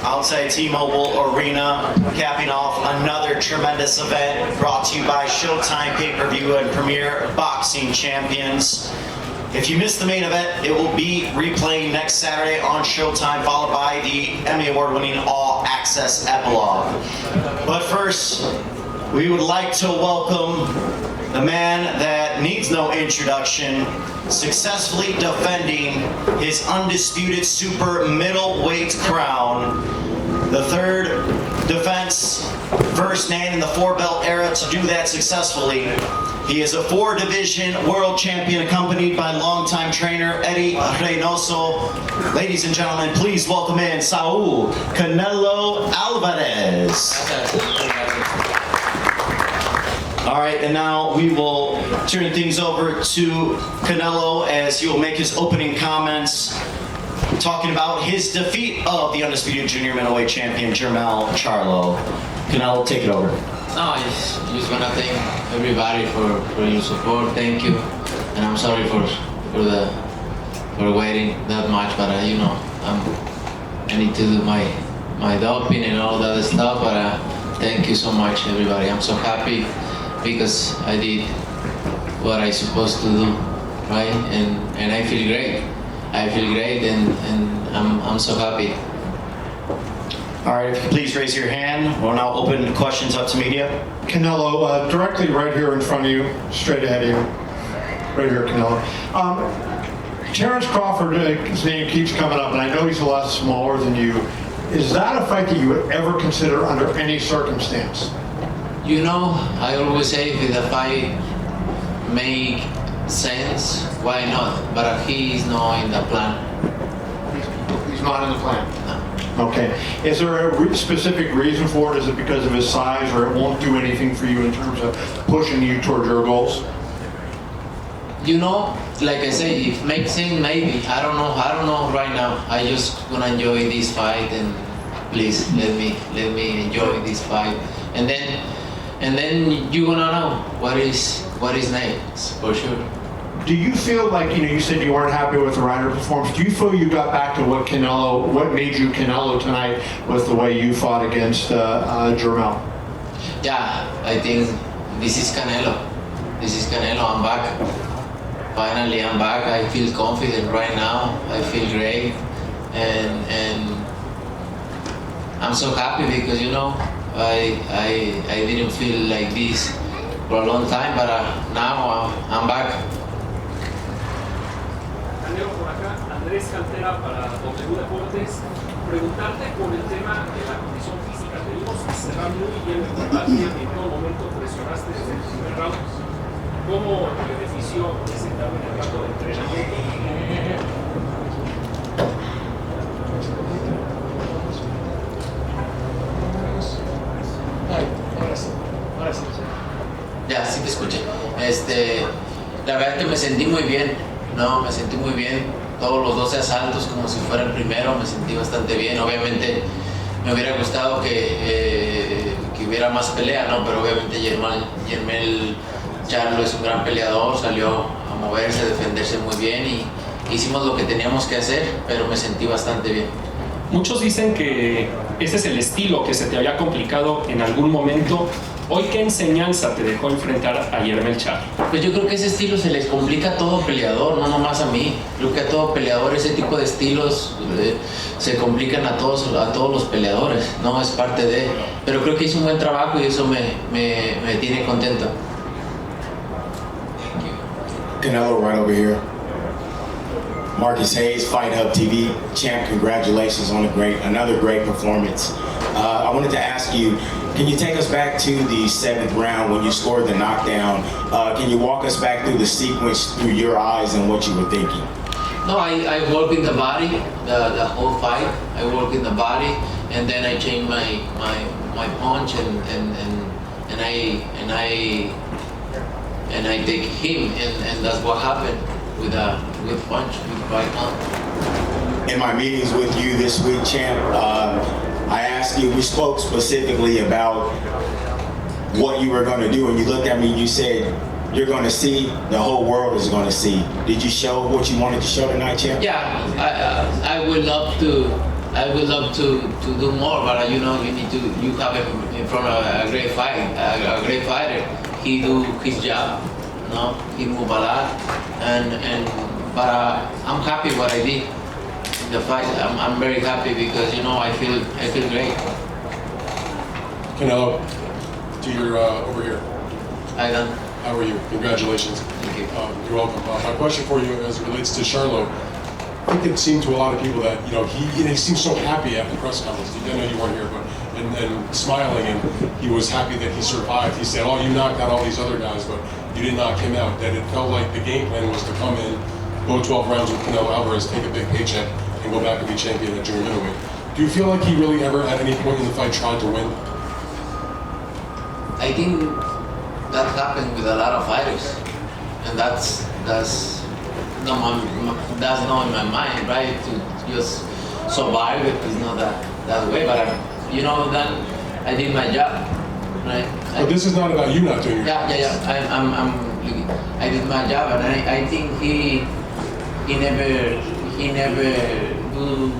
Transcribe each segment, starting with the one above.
outside T-Mobile Arena, capping off another tremendous event brought to you by Showtime Pay-Per-View and Premier Boxing Champions. If you missed the main event, it will be replaying next Saturday on Showtime, followed by the Emmy Award-winning All Access Epilogue. But first, we would like to welcome the man that needs no introduction, successfully defending his undisputed super middleweight crown, the third defense, first man in the four-belt era to do that successfully. He is a four-division world champion accompanied by longtime trainer Eddie Reynoso. Ladies and gentlemen, please welcome in Saul Canelo Álvarez. All right, and now we will turn things over to Canelo as he will make his opening comments, talking about his defeat of the undisputed junior middleweight champion Jermell Charlo. Canelo, take it over. No, I just want to thank everybody for your support. Thank you, and I'm sorry for waiting that much, but you know, I need to do my doping and all that stuff. But thank you so much, everybody. I'm so happy because I did what I supposed to do, right? And I feel great. I feel great, and I'm so happy. All right, if you please raise your hand. We'll now open questions up to media. Canelo, directly right here in front of you, straight ahead of you. Right here, Canelo. Terrence Crawford's name keeps coming up, and I know he's a lot smaller than you. Is that a fight that you would ever consider under any circumstance? You know, I always say if the fight make sense, why not? But he is not in the plan. He's not in the plan? No. Okay. Is there a specific reason for it? Is it because of his size, or it won't do anything for you in terms of pushing you towards your goals? You know, like I say, if it makes sense, maybe. I don't know right now. I just gonna enjoy this fight, and please let me enjoy this fight, and then you're gonna know what is next for sure. Do you feel like, you said you weren't happy with the Ryder performance. Do you feel you got back to what made you Canelo tonight was the way you fought against Jermell? Yeah, I think this is Canelo. I'm back. Finally, I'm back. I feel confident right now. I feel great, and I'm so happy because I didn't feel like this for a long time, but now I'm back. Por acá, Andrés Cantera para W Deportes. Preguntarte con el tema de la condición física. Te vimos cerrar muy bien el combate y en todo momento presionaste desde el primer round. ¿Cómo benefició ese cambio en el campo de entrenamiento? Ahora sí. Ya, sí te escuché. La verdad es que me sentí muy bien. No, me sentí muy bien. Todos los 12 asaltos como si fuera el primero, me sentí bastante bien. Obviamente me hubiera gustado que hubiera más pelea, ¿no? Pero obviamente Jermell Charlo es un gran peleador, salió a moverse, a defenderse muy bien y hicimos lo que teníamos que hacer, pero me sentí bastante bien. Muchos dicen que ese es el estilo que se te había complicado en algún momento. Hoy, ¿qué enseñanza te dejó enfrentar a Jermell Charlo? Pues yo creo que ese estilo se les complica a todo peleador, no nomás a mí. Creo que a todo peleador ese tipo de estilos se complican a todos los peleadores, no es parte de. Pero creo que hizo un buen trabajo y eso me tiene contento. Canelo, right over here. Marcus Hayes, Fight Hub TV champ. Congratulations on another great performance. I wanted to ask you, can you take us back to the 7th round when you scored the knockdown? Can you walk us back through the sequence through your eyes and what you were thinking? No, I work in the body, the whole fight. I work in the body, and then I change my punch and I take him, and that's what happened with punch, with right hand. In my meetings with you this week, champ, I asked you, we spoke specifically about what you were going to do, and you looked at me and you said, you're going to see, the whole world is going to see. Did you show what you wanted to show tonight, champ? Yeah, I would love to I would love to do more, but you know, you have him in front of a great fighter. He do his job, you know, he move a lot, but I'm happy what I did in the fight. I'm very happy because you know I feel great. Canelo, to your over here. I done. How are you? Congratulations. Thank you. You're welcome. My question for you, as it relates to Charlo, I think it seemed to a lot of people that he seemed so happy after the press conference. I know you weren't here, but and smiling, and he was happy that he survived. He said, "Oh, you knocked out all these other guys, but you didn't knock him out." That it felt like the game plan was to come in, go 12 rounds with Canelo Álvarez, take a big paycheck, and go back and be champion at junior middleweight. Do you feel like he really ever, at any point in the fight, tried to win? I think that happened with a lot of fighters, and that's not in my mind, right? To just survive it is not that way. But you know, then I did my job, right? But this is not about you not doing your job. Yeah. I did my job, and I think he never do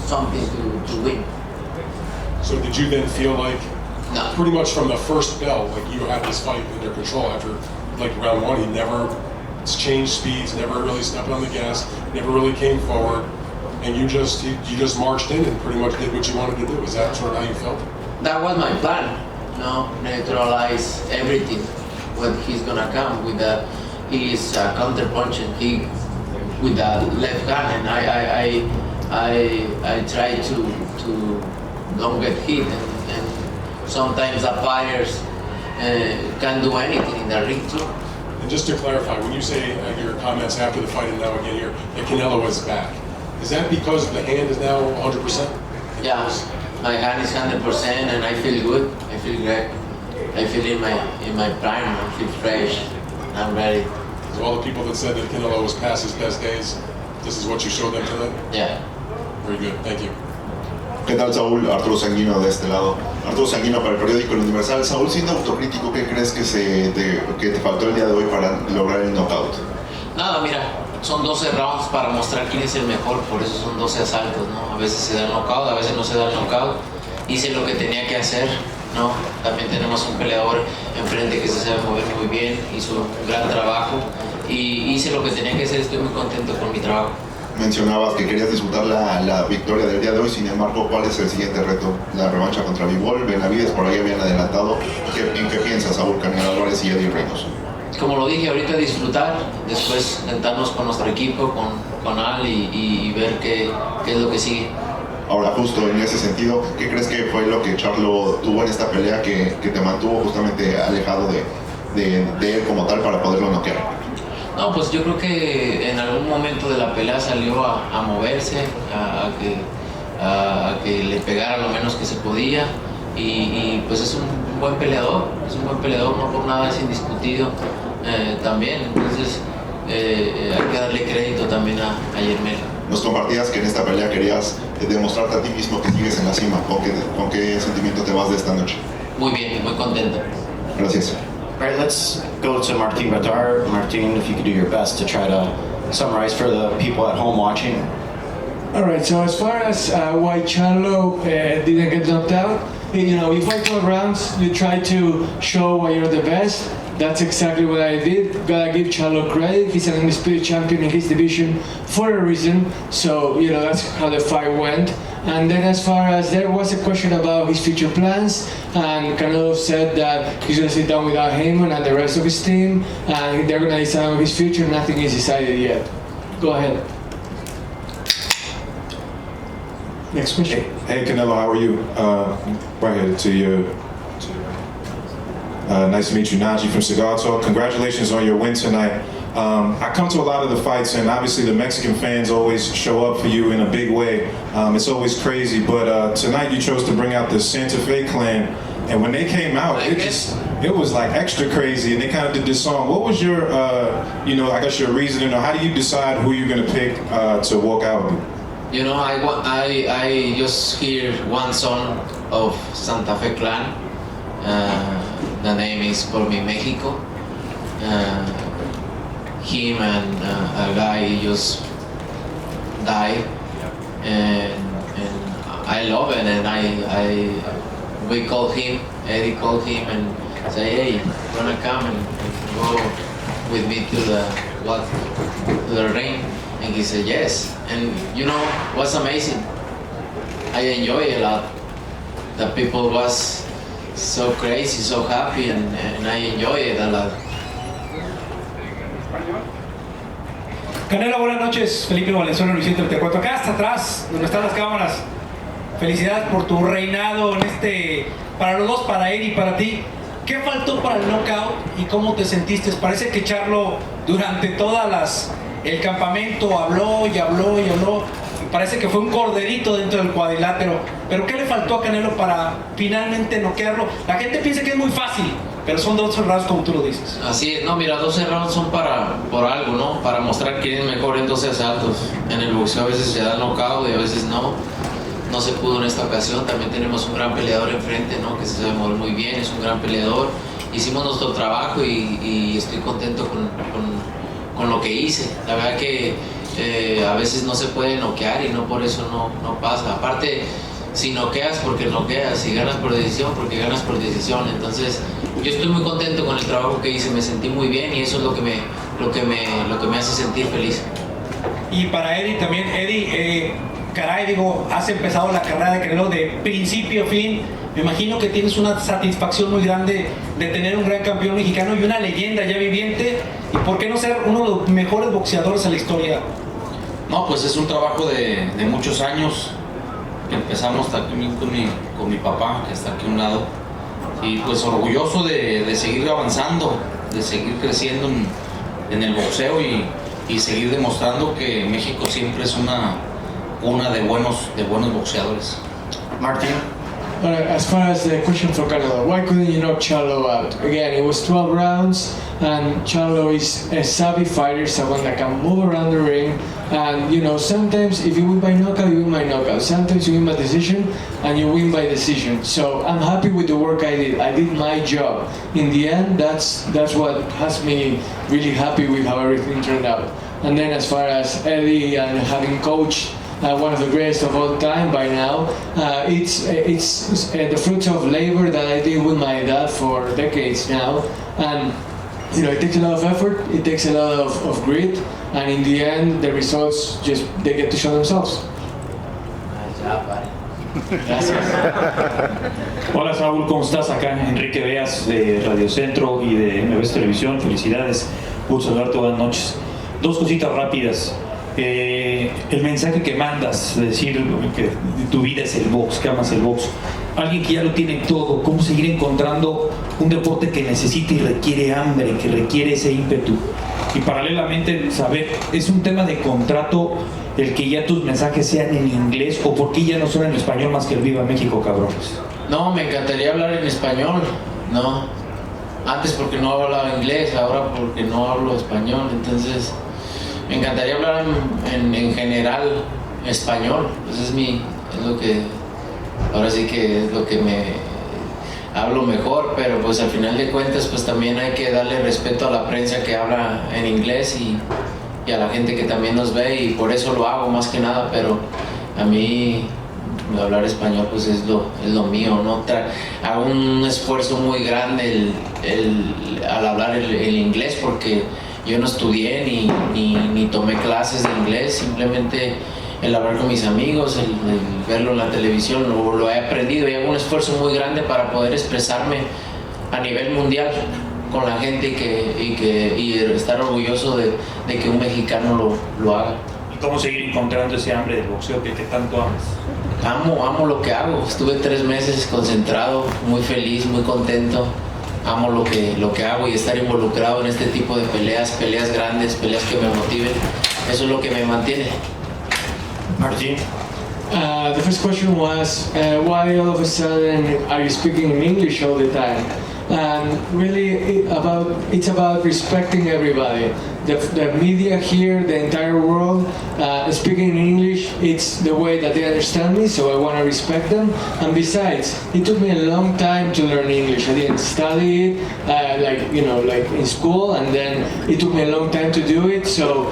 something to win. So did you then feel like, No. pretty much from the first bell, like you had this fight under control after like round one, he never changed speeds, never really stepped on the gas, never really came forward, and you just marched in and pretty much did what you wanted to do. Is that sort of how you felt? That was my plan, you know, neutralize everything when he's gonna come with his counter punching. He with the left hand, and I try to don't get hit, and sometimes the fighters can do anything in the ring too. And just to clarify, when you say your comments after the fight and now again here, that Canelo is back, is that because the hand is now 100%? Yeah, my hand is 100%, and I feel good. I feel great. I feel in my prime. I feel fresh. I'm ready. So all the people that said that Canelo was past his best days, this is what you showed them today? Yeah. Very good. Thank you. ¿Qué tal, Saúl? Arturo Sanguino de este lado. Arturo Sanguino para el periódico El Universal. Saúl, siendo autocrítico, ¿qué crees que te faltó el día de hoy para lograr el knockout? Nada, mira, son 12 rounds para mostrar quién es el mejor, por eso son 12 asaltos, ¿no? A veces se da el knockout, a veces no se da el knockout. Hice lo que tenía que hacer, ¿no? También tenemos un peleador enfrente que se sabe mover muy bien, hizo un gran trabajo y hice lo que tenía que hacer, estoy muy contento con mi trabajo. Mencionabas que querías disfrutar la victoria del día de hoy, sin embargo, ¿cuál es el siguiente reto? La revancha contra Bivol, Benavides, por ahí habían adelantado. ¿En qué piensas, Saúl, Canelo Álvarez y Eddie Reynoso? Como lo dije ahorita, disfrutar, después sentarnos con nuestro equipo, con Al y ver qué es lo que sigue. Ahora, justo en ese sentido, ¿qué crees que fue lo que Charlo tuvo en esta pelea que te mantuvo justamente alejado de él como tal para poderlo noquear? No, pues yo creo que en algún momento de la pelea salió a moverse, a que le pegara lo menos que se podía y pues es un buen peleador, no por nada es indiscutido también, entonces hay que darle crédito también a Jermell. Nos compartías que en esta pelea querías demostrarte a ti mismo que sigues en la cima. ¿Con qué sentimiento te vas de esta noche? Muy bien, muy contento. Gracias. All right, let's go to Martin Badar. Martin, if you could do your best to try to summarize for the people at home watching. All right, so as far as why Charlo didn't get knocked out, you fight 12 rounds, you try to show why you're the best. That's exactly what I did. Gotta give Charlo credit. He's an undisputed champion in his division for a reason. So, that's how the fight went. And then as far as there was a question about his future plans, and Canelo said that he's going to sit down with Al Heyman and the rest of his team, and they're going to decide on his future. Nothing is decided yet. Go ahead. Next question. Hey Canelo, how are you? Right here to you. Nice to meet you, Najee from Cigar Talk. Congratulations on your win tonight. I come to a lot of the fights, and obviously the Mexican fans always show up for you in a big way. It's always crazy, but tonight you chose to bring out the Santa Fe clan, and when they came out, it was like extra crazy, and they kind of did this song. What was your, I guess your reasoning, or how do you decide who you're gonna pick to walk out with? I just hear one song of Santa Fe Clan. The name is Por Mi Mexico. Him and a guy just died, and I love it, and we called him, Eddie called him and say, hey, you wanna come and go with me to the ring? And he said yes. And you know what's amazing? I enjoy it a lot. The people was so crazy, so happy, and I enjoy it a lot. Canelo, buenas noches. Felipe Valenzuela, Luisito, te cuento acá hasta atrás, donde están las cámaras. Felicidades por tu reinado en para los dos, para él y para ti. ¿Qué faltó para el knockout y cómo te sentiste? Parece que Charlo durante el campamento habló y habló y habló. Parece que fue un corderito dentro del cuadrilátero. Pero ¿qué le faltó a Canelo para finalmente noquearlo? La gente piensa que es muy fácil, pero son 12 rounds como tú lo dices. Así es, no, mira, 12 rounds son por algo, ¿no? Para mostrar quién es mejor en 12 asaltos. En el boxeo a veces se da el knockout y a veces no. No se pudo en esta ocasión. También tenemos un gran peleador enfrente, ¿no? Que se sabe mover muy bien, es un gran peleador. Hicimos nuestro trabajo y estoy contento con lo que hice. La verdad que a veces no se puede noquear y no por eso no pasa. Aparte, si noqueas porque noqueas, si ganas por decisión porque ganas por decisión. Entonces yo estoy muy contento con el trabajo que hice, me sentí muy bien y eso es lo que me hace sentir feliz. Y para Eddie también, Eddie, caray, digo, has empezado la carrera de Canelo de principio a fin. Me imagino que tienes una satisfacción muy grande de tener un gran campeón mexicano y una leyenda ya viviente. ¿Y por qué no ser uno de los mejores boxeadores en la historia? No, pues es un trabajo de muchos años. Empezamos también con mi papá, que está aquí a un lado. Y pues orgulloso de seguir avanzando, de seguir creciendo en el boxeo y seguir demostrando que México siempre es una de buenos boxeadores. Martin? As far as the question for Canelo, why couldn't you knock Charlo out? Again, it was 12 rounds, and Charlo is a savvy fighter, someone that can move around the ring. And you know, sometimes if you win by knockout, you win by knockout. Sometimes you win by decision, and you win by decision. So I'm happy with the work I did. I did my job. In the end, that's what has me really happy with how everything turned out. And then as far as Eddie and having coached one of the greatest of all time by now, it's the fruits of labor that I did with my dad for decades now. And you know, it takes a lot of effort, it takes a lot of grit, and in the end, the results they get to show themselves. Gracias. Hola Saúl, ¿cómo estás? Acá Enrique Beas de Radio Centro y de AMB Televisión, felicidades, gusto saludarte, buenas noches. Dos cositas rápidas. El mensaje que mandas, de decir que tu vida es el box, que amas el box. Alguien que ya lo tiene todo, ¿cómo seguir encontrando un deporte que necesita y requiere hambre, que requiere ese ímpetu? Y paralelamente saber, ¿es un tema de contrato el que ya tus mensajes sean en inglés o por qué ya no son en español más que el Viva México, cabrones? No, me encantaría hablar en español, no. Antes porque no hablaba inglés, ahora porque no hablo español, entonces me encantaría hablar en general español. Pues es lo que, ahora sí que es lo que me hablo mejor, pero pues al final de cuentas pues también hay que darle respeto a la prensa que habla en inglés y a la gente que también nos ve, y por eso lo hago más que nada, pero a mí hablar español pues es lo mío, ¿no? Hago un esfuerzo muy grande al hablar el inglés porque yo no estudié ni tomé clases de inglés, simplemente el hablar con mis amigos, el verlo en la televisión, lo he aprendido y hago un esfuerzo muy grande para poder expresarme a nivel mundial con la gente y estar orgulloso de que un mexicano lo haga. ¿Y cómo seguir encontrando ese hambre del boxeo que tanto amas? Amo lo que hago, estuve 3 meses concentrado, muy feliz, muy contento. Amo lo que hago y estar involucrado en este tipo de peleas grandes, peleas que me motiven. Eso es lo que me mantiene. Martin? The first question was, why all of a sudden are you speaking in English all the time? And really, it's about respecting everybody. The media here, the entire world, speaking in English, it's the way that they understand me, so I want to respect them. And besides, it took me a long time to learn English. I didn't study it, like in school, and then it took me a long time to do it. So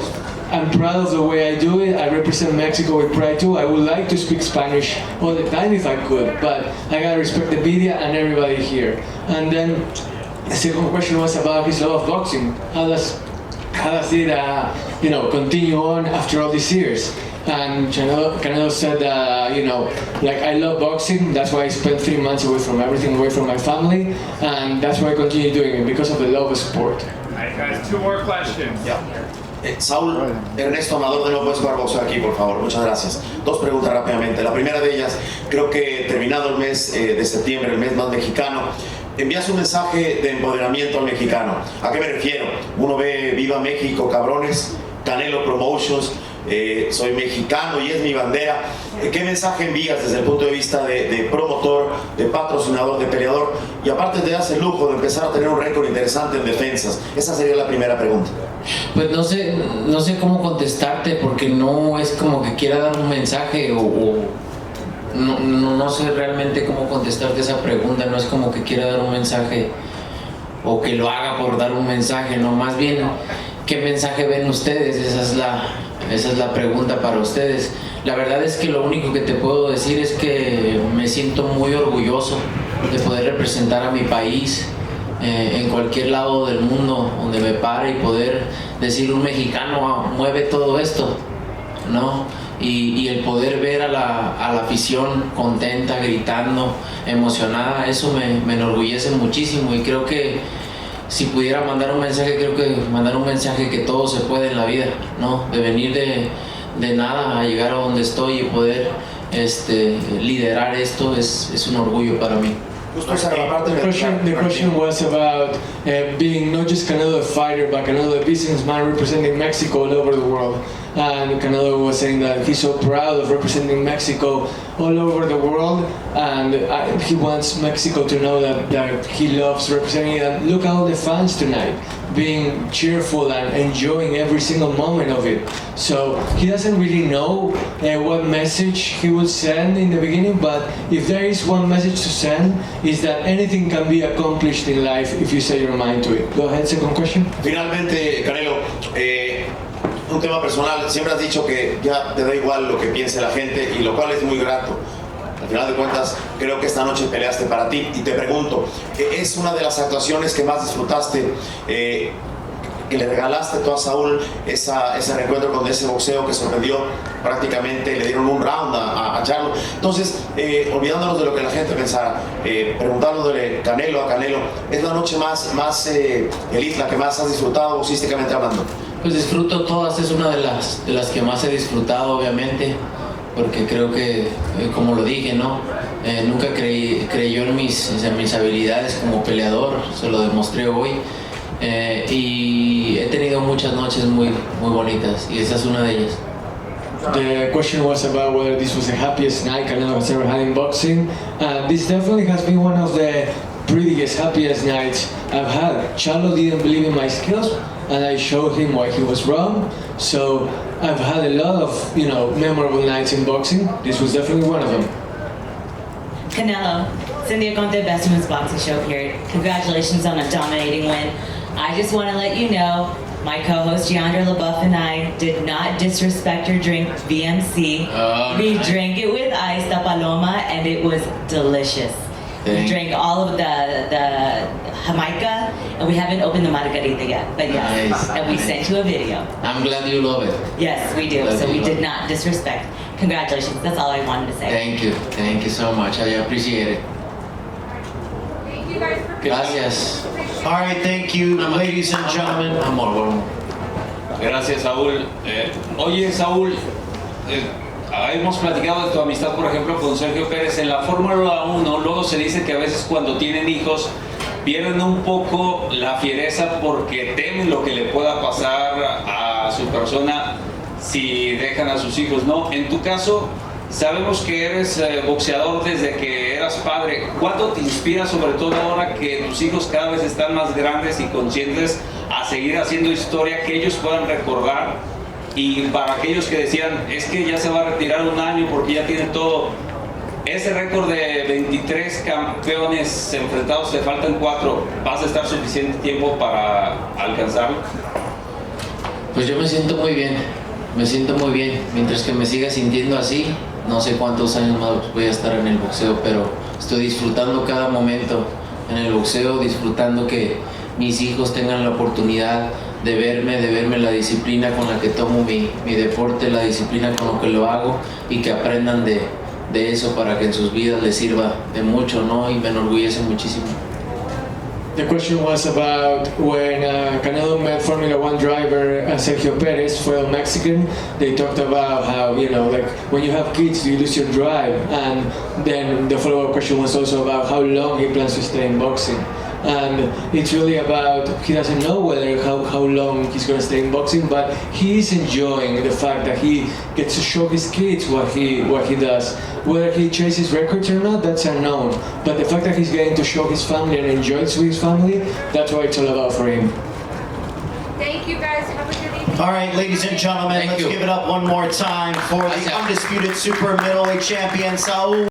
I'm proud of the way I do it. I represent Mexico with pride too. I would like to speak Spanish all the time if I could, but I gotta respect the media and everybody here. And then the second question was about his love of boxing. How does it continue on after all these years? And Canelo said, like, I love boxing, that's why I spent 3 months away from everything, away from my family, and that's why I continue doing it, because of the love of sport. All right, guys, 2 more questions. Yeah. Saúl, Ernesto Amador de nuevo, puedes jugar boxeo aquí, por favor. Muchas gracias. 2 preguntas rápidamente. La primera de ellas, creo que terminado el mes de septiembre, el mes más mexicano, envías un mensaje de empoderamiento al mexicano. ¿A qué me refiero? Uno ve Viva México, cabrones, Canelo Promotions, soy mexicano y es mi bandera. ¿Qué mensaje envías desde el punto de vista de promotor, de patrocinador, de peleador? Y aparte te das el lujo de empezar a tener un récord interesante en defensas. Esa sería la primera pregunta. Pues no sé cómo contestarte, porque no es como que quiera dar un mensaje no sé realmente cómo contestarte esa pregunta. No es como que quiera dar un mensaje o que lo haga por dar un mensaje, no, más bien ¿qué mensaje ven ustedes? Esa es la pregunta para ustedes. La verdad es que lo único que te puedo decir es que me siento muy orgulloso de poder representar a mi país en cualquier lado del mundo donde me pare y poder decir un mexicano mueve todo esto, ¿no? Y el poder ver a la afición contenta, gritando, emocionada, eso me enorgullece muchísimo. Y creo que si pudiera mandar un mensaje, creo que mandar un mensaje que todo se puede en la vida, ¿no? De venir de nada a llegar a donde estoy y poder liderar esto es un orgullo para mí. The question was about being not just Canelo a fighter, but Canelo a businessman representing Mexico all over the world. And Canelo was saying that he's so proud of representing Mexico all over the world, and he wants Mexico to know that he loves representing it. And look at all the fans tonight, being cheerful and enjoying every single moment of it. So he doesn't really know what message he would send in the beginning, but if there is one message to send, is that anything can be accomplished in life if you set your mind to it. Go ahead, second question. Finalmente, Canelo, un tema personal. Siempre has dicho que ya te da igual lo que piense la gente, y lo cual es muy grato. Al final de cuentas, creo que esta noche peleaste para ti, y te pregunto, ¿es una de las actuaciones que más disfrutaste, que le regalaste tú a Saúl, ese reencuentro con ese boxeo que sorprendió prácticamente, le dieron un round a Charlo? Entonces, olvidándonos de lo que la gente pensara, preguntándole Canelo a Canelo, ¿es la noche más elite, la que más has disfrutado boxísticamente hablando? Pues disfruto todas, es una de las que más he disfrutado, obviamente, porque creo que, como lo dije, ¿no? Nunca creyó en mis habilidades como peleador, se lo demostré hoy, y he tenido muchas noches muy bonitas, y esa es una de ellas. The question was about whether this was the happiest night Canelo has ever had in boxing. This definitely has been one of the prettiest, happiest nights I've had. Charlo didn't believe in my skills, and I showed him why he was wrong. So I've had a lot of, memorable nights in boxing. This was definitely one of them. Canelo, Cynthia Conte, Best Women's Boxing Show here. Congratulations on a dominating win. I just want to let you know, my co-host Giandra LaBeouf and I did not disrespect your drink, VMC. We drank it with ice, the Paloma, and it was delicious. We drank all of the Jamaica, and we haven't opened the Margarita yet, but yes, nice. And we sent you a video. I'm glad you love it. Yes, we do, so we did not disrespect. Congratulations, that's all I wanted to say. Thank you so much, I appreciate it. Thank you guys for Gracias. All right, thank you, ladies and gentlemen. Gracias, Saúl. Oye, Saúl, hemos platicado de tu amistad, por ejemplo, con Sergio Pérez. En la Fórmula 1, luego se dice que a veces cuando tienen hijos pierden un poco la fiereza porque temen lo que le pueda pasar a su persona si dejan a sus hijos, ¿no? En tu caso, sabemos que eres boxeador desde que eras padre. ¿Cuánto te inspira, sobre todo ahora que tus hijos cada vez están más grandes y conscientes, a seguir haciendo historia que ellos puedan recordar? Y para aquellos que decían, es que ya se va a retirar un año porque ya tiene todo, ese récord de 23 campeones enfrentados, te faltan 4, ¿vas a estar suficiente tiempo para alcanzarlo? Pues yo me siento muy bien, mientras que me siga sintiendo así, no sé cuántos años más voy a estar en el boxeo, pero estoy disfrutando cada momento en el boxeo, disfrutando que mis hijos tengan la oportunidad de verme la disciplina con la que tomo mi deporte, la disciplina con la que lo hago y que aprendan de eso para que en sus vidas les sirva de mucho, ¿no? Y me enorgullece muchísimo. The question was about when Canelo met Formula One driver Sergio Perez, fellow Mexican. They talked about how, you know, like when you have kids, you lose your drive. And then the follow-up question was also about how long he plans to stay in boxing. And it's really about, he doesn't know whether how long he's going to stay in boxing, but he is enjoying the fact that he gets to show his kids what he does. Whether he chases records or not, that's unknown. But the fact that he's getting to show his family and enjoy it with his family, that's what it's all about for him. Thank you guys. Have a good evening. All right, ladies and gentlemen, let's give it up one more time for the Gracias. undisputed super middleweight champion, Saul.